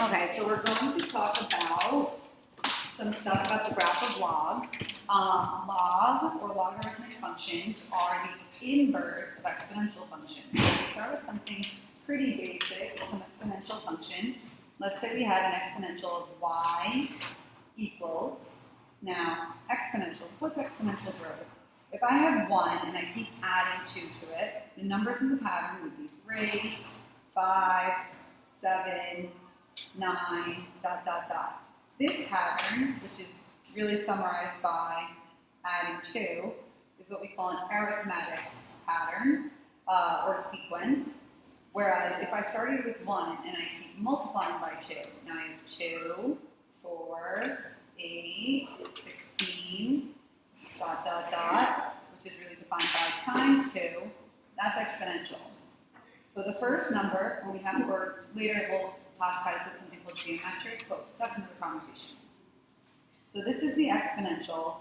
Okay, so we're going to talk about some stuff about the graph of log. Log or logarithmic functions are the inverse of exponential functions. So we start with something pretty basic, some exponential function. Let's say we had an exponential of y equals, now exponential, what's exponential growth? If I have 1 and I keep adding 2 to it, the numbers in the pattern would be 3, 5, 7, 9, dot, dot, dot. This pattern, which is really summarized by adding 2, is what we call an arithmetic pattern or sequence. Whereas if I started with 1 and I keep multiplying by 2, now I have 2, 4, 8, 16, dot, dot, dot, which is really defined by times 2, that's exponential. So the first number, when we have the word, later we'll classify this as something called geometric, but that's another conversation. So this is the exponential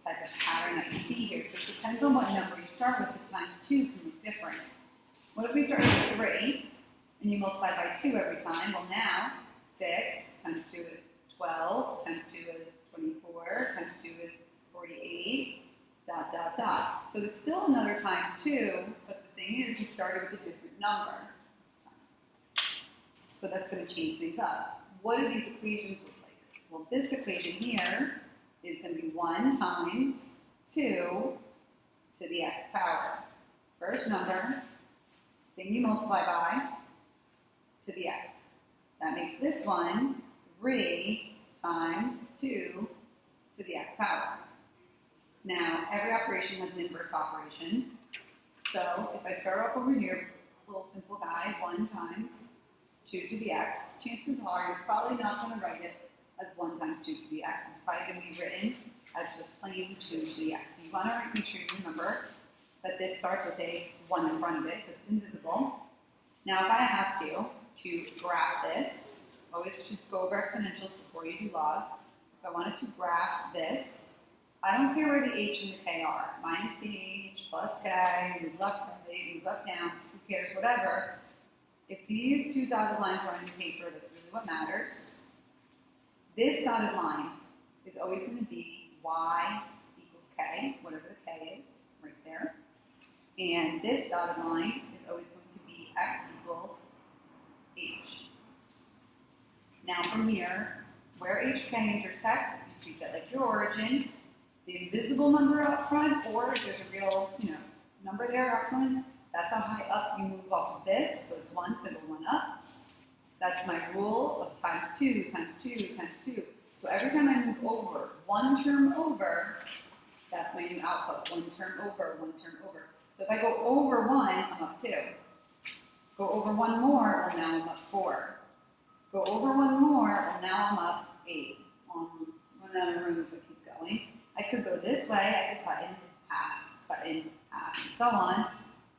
type of pattern that you see here. So it depends on what number you start with, the times 2 can look different. What if we start with 3, and you multiply by 2 every time? Well now, 6 times 2 is 12, times 2 is 24, times 2 is 48, dot, dot, dot. So it's still another times 2, but the thing is you started with a different number. So that's going to change things up. What do these equations look like? Well, this equation here is going to be 1 times 2 to the x power. First number, thing you multiply by, to the x. That makes this one 3 times 2 to the x power. Now, every operation has an inverse operation. So if I start off over here, a little simple guy, 1 times 2 to the x, chances are you're probably not going to write it as 1 times 2 to the x. It's probably going to be written as just plain 2 to the x. So you want to make sure you remember that this starts with a 1 in front of it, just invisible. Now if I ask you to graph this, always should go over exponentials before you do log. If I wanted to graph this, I don't care where the h and the k are. Minus the h, plus k, move left, right, move up, down, who cares, whatever. If these two dotted lines are on your paper, that's really what matters. This dotted line is always going to be y equals k, whatever the k is, right there. And this dotted line is always going to be x equals h. Now from here, where h, k intersect, you treat that like your origin. The invisible number out front, or if there's a real, number there out front, that's how high up you move off of this. So it's 1, so go 1 up. That's my rule of times 2, times 2, times 2. So every time I move over, 1 term over, that's my new output. 1 term over, 1 term over. So if I go over 1, I'm up 2. Go over 1 more, well now I'm up 4. Go over 1 more, well now I'm up 8. Run out of room if I keep going. I could go this way, I could cut in half, and so on.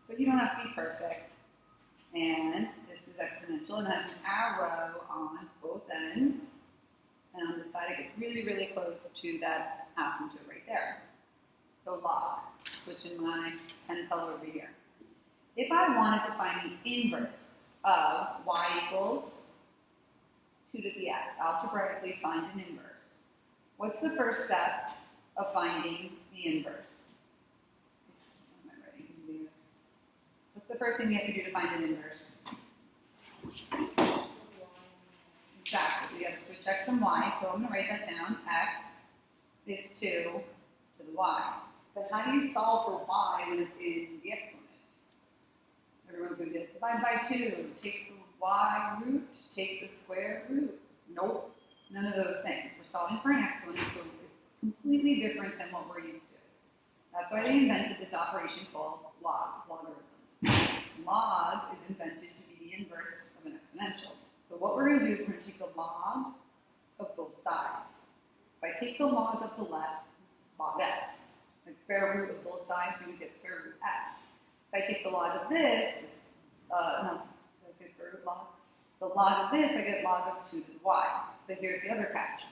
But you don't have to be perfect. And this is exponential and has an arrow on both ends. And on this side it gets really, really close to that asymptote right there. So log. Switching my pen color over here. If I wanted to find the inverse of y equals 2 to the x, algebraically find an inverse. What's the first step of finding the inverse? What's the first thing you have to do to find an inverse? Exactly. We have to switch x and y, so I'm going to write that down. X is 2 to the y. But how do you solve for y when it's in the exponent? Everyone's going to get divide by 2, take the y root, take the square root. Nope, none of those things. We're solving for an exponent, so it's completely different than what we're used to. That's why they invented this operation called logarithms. Log is invented to be the inverse of an exponential. So what we're going to do is we're going to take the log of both sides. If I take the log of the left, it's log x. Like square root of both sides, you would get square root x. If I take the log of this, it's, no, did I say square root log? The log of this, I get log of 2 to the y. But here's the other catch.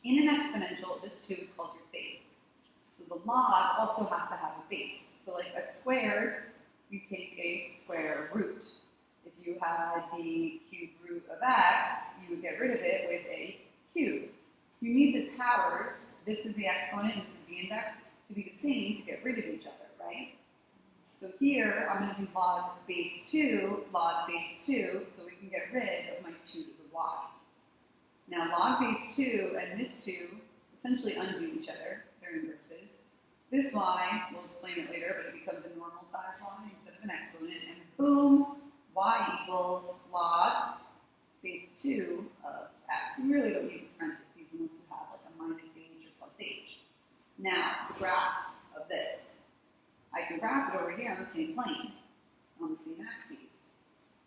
In an exponential, this 2 is called your base. So the log also has to have a base. So like x squared, you take a square root. If you had the cube root of x, you would get get rid of it with a cube. You need the powers, this is the exponent, this is the index, to be the same to get rid of each other, right? So here, I'm going to do log base 2, so we can get rid of my 2 to the y. Now log base 2 and this 2 essentially undo each other, they're inverses. This y, we'll explain it later, but it becomes a normal size y instead of an exponent, and boom, y equals log base 2 of x. You really don't need parentheses unless you have like a minus h or plus h. Now, the graph of this. I can graph it over here on the same plane, on the same axes.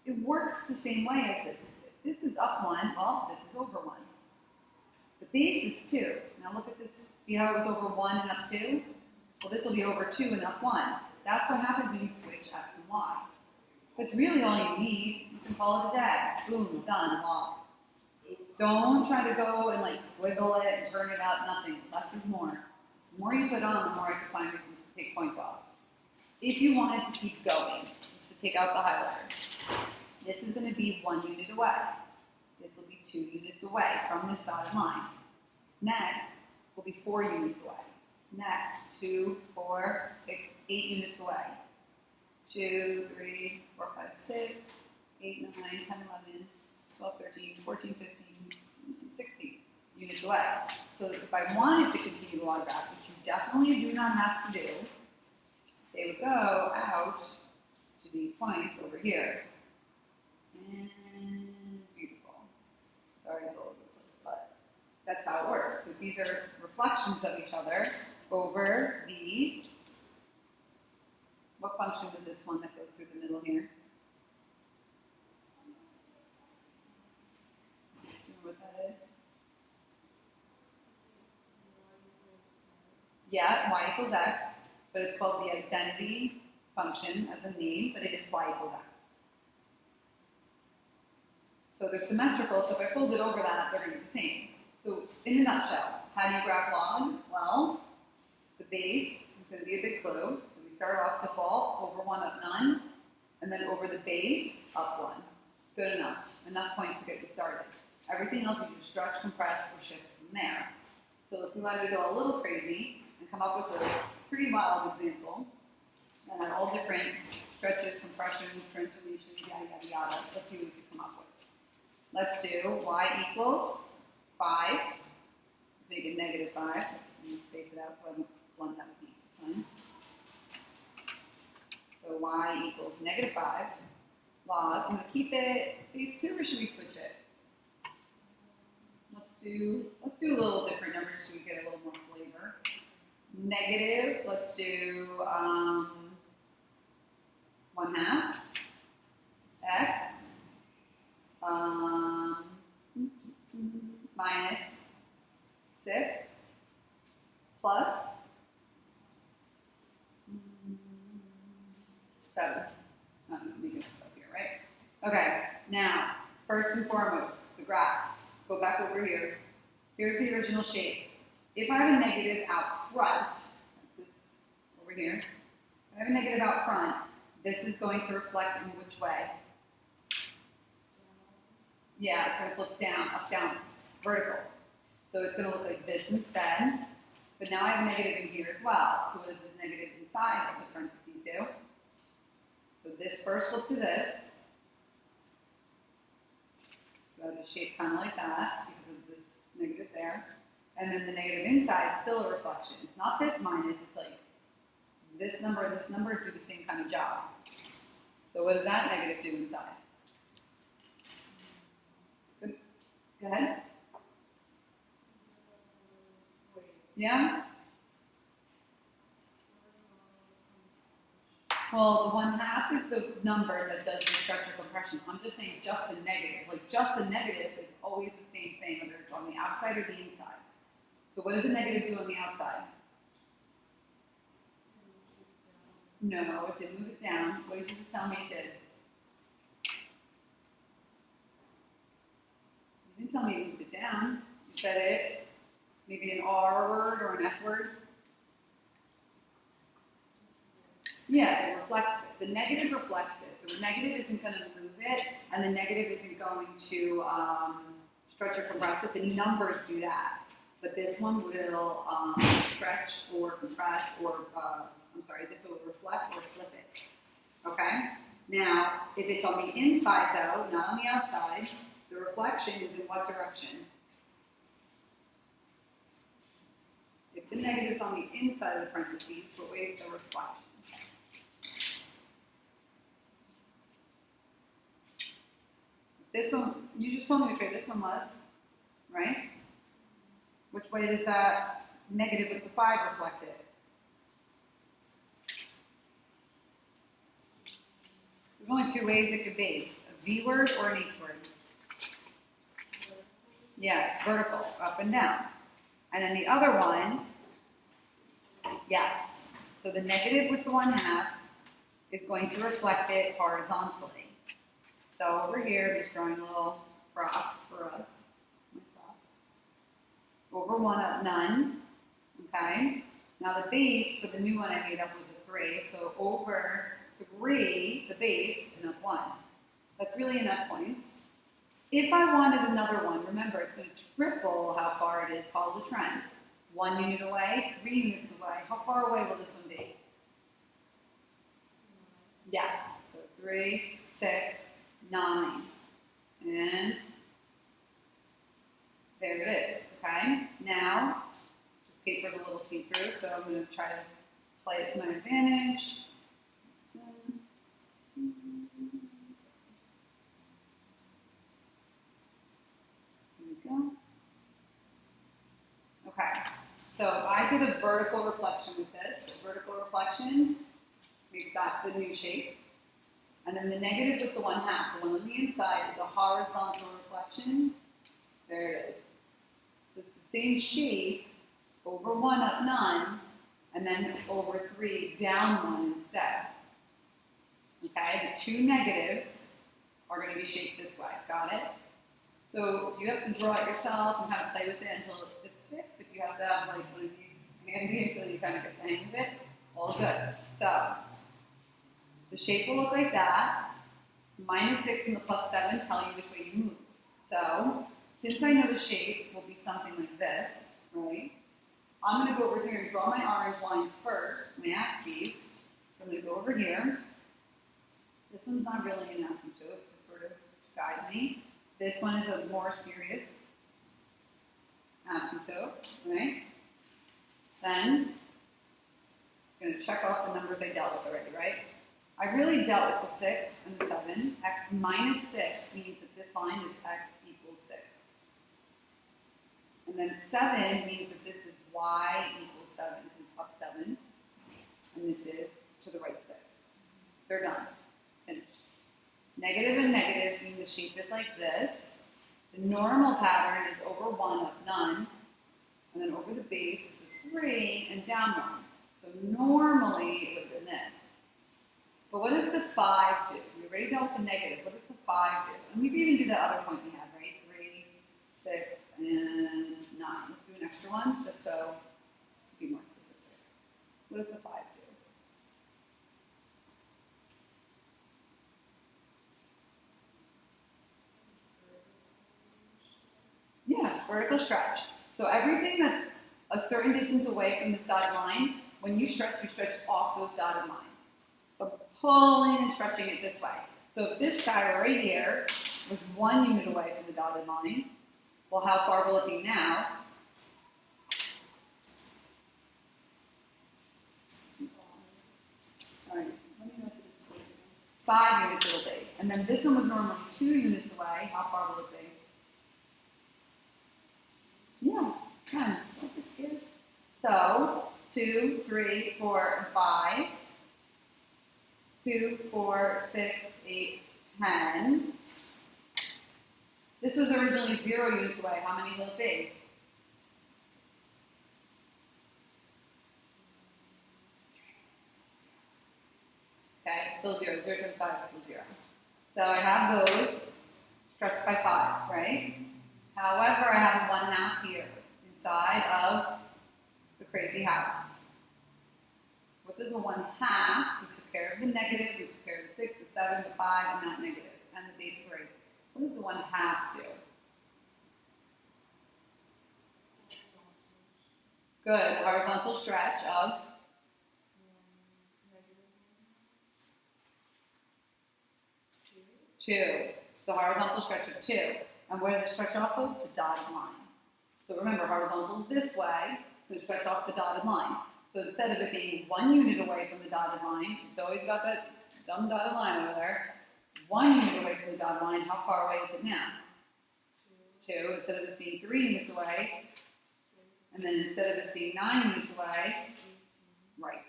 It works the same way as this. If this is up 1, well, this is over 1. The base is 2. Now look at this. See how it was over 1 and up 2? Well, this will be over 2 and up 1. That's what happens when you switch x and y. That's really all you need. You can call it a day. Boom, done, log. Don't try to go and like squiggle it and turn it up, nothing. Less is more. The more you put on, the more I can find reasons to take points off. If you wanted to keep going, just to take out the highlighter, this is going to be 1 unit away. This will be 2 units away from this dotted line. Next will be 4 units away. Next, 2, 4, 6, 8 units away. 2, 3, 4, 5, 6, 8, 9, 10, 11, 12, 13, 14, 15, 16 units away. So if I wanted to continue the log graph, which you definitely do not have to do, they would go out to these points over here. And beautiful. Sorry, it's all over the place, but that's how it works. So these are reflections of each other over the, what function was this one that goes through the middle here? Do you know what that is? Yeah, y equals x. But it's called the identity function as a name, but it is y equals x. So they're symmetrical, so if I fold it over that, they're going to be the same. So in a nutshell, how do you graph log? Well, the base is going to be a big clue. So we start off default, over 1, up none, and then over the base, up 1. Good enough. Enough points to get you started. Everything else you can stretch, compress, or shift from there. So if we wanted to go a little crazy and come up with a pretty wild example, and at all different stretches, compressions, transformations, yada, yada, yada. Let's see what we can come up with. Let's do y equals 5. Let's make it negative 5. Let's space it out so I don't blend that with the sign. So y equals negative 5 log. I'm going to keep it base 2, or should we switch it? Let's do a little different numbers so we get a little more flavor. Negative, let's do 1/2 x minus 6 plus 7. I'm making this up here, right? Okay, now, first and foremost, the graph. Go back over here. Here's the original shape. If I have a negative out front, this over here, if I have a negative out front, this is going to reflect in which way? Yeah, it's going to flip down, up, down, vertical. So it's going to look like this instead. But now I have a negative in here as well. So what does this negative inside of the parentheses do? So this first flip to this. So it has a shape kind of like that because of this negative there. And then the negative inside is still a reflection. It's not this minus, it's like this number and this number do the same kind of job. So what does that negative do inside? Good. Go ahead. Yeah? Well, the 1/2 is the number that does the structure compression. I'm just saying just the negative. Like just the negative is always the same thing, whether it's on the outside or the inside. So what does the negative do on the outside? No, it didn't move it down. What did you just tell me it did? You didn't tell me it moved it down. You said it, maybe an R word or an F word. Yeah, it reflects it. The negative reflects it. The negative isn't going to move it, and the negative isn't going to stretch or compress it, the numbers do that. But this one will stretch or compress or, this will reflect or flip it, okay? Now, if it's on the inside though, not on the outside, the reflection is in what direction? If the negative is on the inside of the parentheses, what way is the reflection? This one, you just told me which way this one was, right? Which way does that negative with the 5 reflect it? There's only 2 ways it could be, a V word or an H word. Yeah, it's vertical, up and down. And then the other one, yes. So the negative with the 1/2 is going to reflect it horizontally. So over here, I'm just drawing a little prop for us. Over 1 up none, okay? Now the base for the new one I made up was a 3, so over 3, the base, and up 1. That's really enough points. If I wanted another one, remember it's going to triple how far it is, follow the trend. 1 unit away, 3 units away. How far away will this one be? Yes, so 3, 6, 9. And there it is, okay? Now, this paper's a little see-through, so I'm going to try to play it to my advantage. Okay, so I did a vertical reflection with this. A vertical reflection makes that the new shape. And then the negative with the 1/2, the one on the inside, is a horizontal reflection. There it is. So it's the same shape, over 1 up none, and then over 3 down 1 instead. Okay, the 2 negatives are going to be shaped this way. Got it? So if you have to draw it yourself and kind of play with it until it sticks, if you have to have like one of these handy until you kind of get the hang of it, all good. So the shape will look like that. -6 and the +7 tell you which way you move. So since I know the shape will be something like this, right? I'm going to go over here and draw my orange lines first, my axes. So I'm going to go over here. This one's not really an asymptote, it's just sort of to guide me. This one is a more serious asymptote, right? Then, I'm going to check off the numbers I dealt with already, right? I really dealt with the 6 and the 7. X minus 6 means that this line is x equals 6. And then 7 means that this is y equals 7, because it's up 7. And this is to the right 6. They're done. Finished. Negative and negative mean the shape is like this. The normal pattern is over 1 up none, and then over the base, which is 3, and down 1. So normally it would have been this. But what does the 5 do? We already dealt with the negative. What does the 5 do? And we could even do the other point we had, right? 3, 6, and 9. Let's do an extra one, just so to be more specific. What does the 5 do? Yeah, vertical stretch. So everything that's a certain distance away from this dotted line, when you stretch off those dotted lines. So pulling and stretching it this way. So if this guy right here was 1 unit away from the dotted line, well, how far will it be now? Sorry, 5 units it'll be. And then this one was normally 2 units away. How far will it be? Yeah, 10. Don't be scared. So 2, 3, 4, and 5. 2, 4, 6, 8, 10. This was originally 0 units away. How many will it be? Okay, still 0. 0 times 5 is still 0. So I have those stretched by 5, right? However, I have 1/2 here inside of the crazy house. What does the 1/2? We took care of the negative, we took care of the 6, the 7, the 5, and that negative, and the base 3. What does the 1/2 do? Good. Horizontal stretch of 2. It's the horizontal stretch of 2. And where does it stretch off of? The dotted line. So remember, horizontal is this way, so it stretches off the dotted line. So instead of it being 1 unit away from the dotted line, it's always got that dumb dotted line over there. 1 unit away from the dotted line, how far away is it now? 2. Instead of this being 3 units away, and then instead of this being 9 units away, right.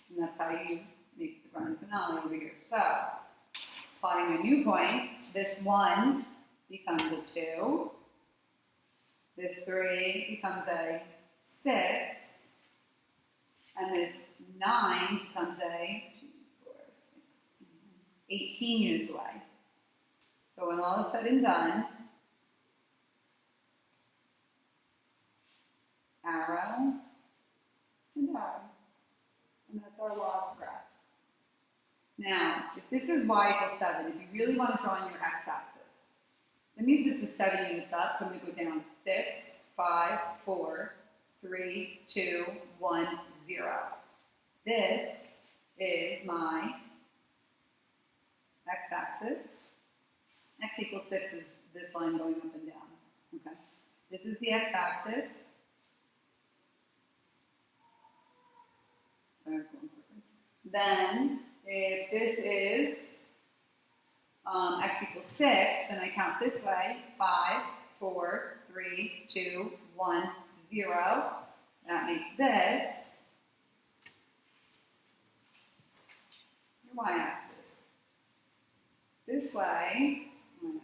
And that's how you make the grand finale over here. So, plotting my new points, this 1 becomes a 2. This 3 becomes a 6. And this 9 becomes a 2, 4, 6, 18 units away. So when all is said and done, arrow and arrow. And that's our log graph. Now, if this is y equals 7, if you really want to draw on your x-axis, that means this is 7 units up, so I'm going to go down 6, 5, 4, 3, 2, 1, 0. This is my x-axis. X equals 6 is this line going up and down. Okay. This is the x-axis. Then, if this is x equals 6, then I count this way, 5, 4, 3, 2, 1, 0. That makes this your y-axis. This way, y-axis.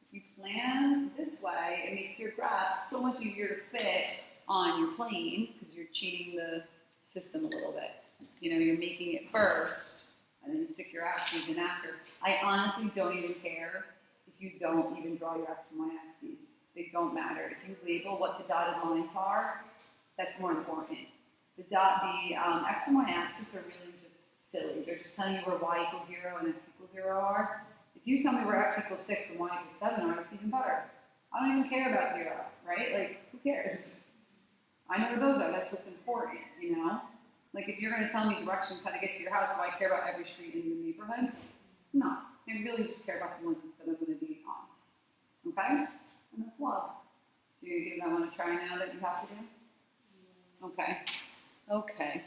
If you plan this way, it makes your graph so much easier to fit on your plane because you're cheating the system a little bit. You know, you're making it first, and then you stick your axes in after. I honestly don't even care if you don't even draw your x and y axes. They don't matter. If you label what the dotted lines are, that's more important. The x and y axis are really just silly. They're just telling you where y equals 0 and x equals 0 are. If you tell me where x equals 6 and y equals 7 are, that's even better. I don't even care about 0, right? Like, who cares? I know where those are. That's what's important, you know? Like, if you're going to tell me directions how to get to your house, do I care about every street in the neighborhood? No. I really just care about the ones that I'm going to be on. Okay? And that's love. So you're going to give that one a try now that you have to do? Okay. Okay.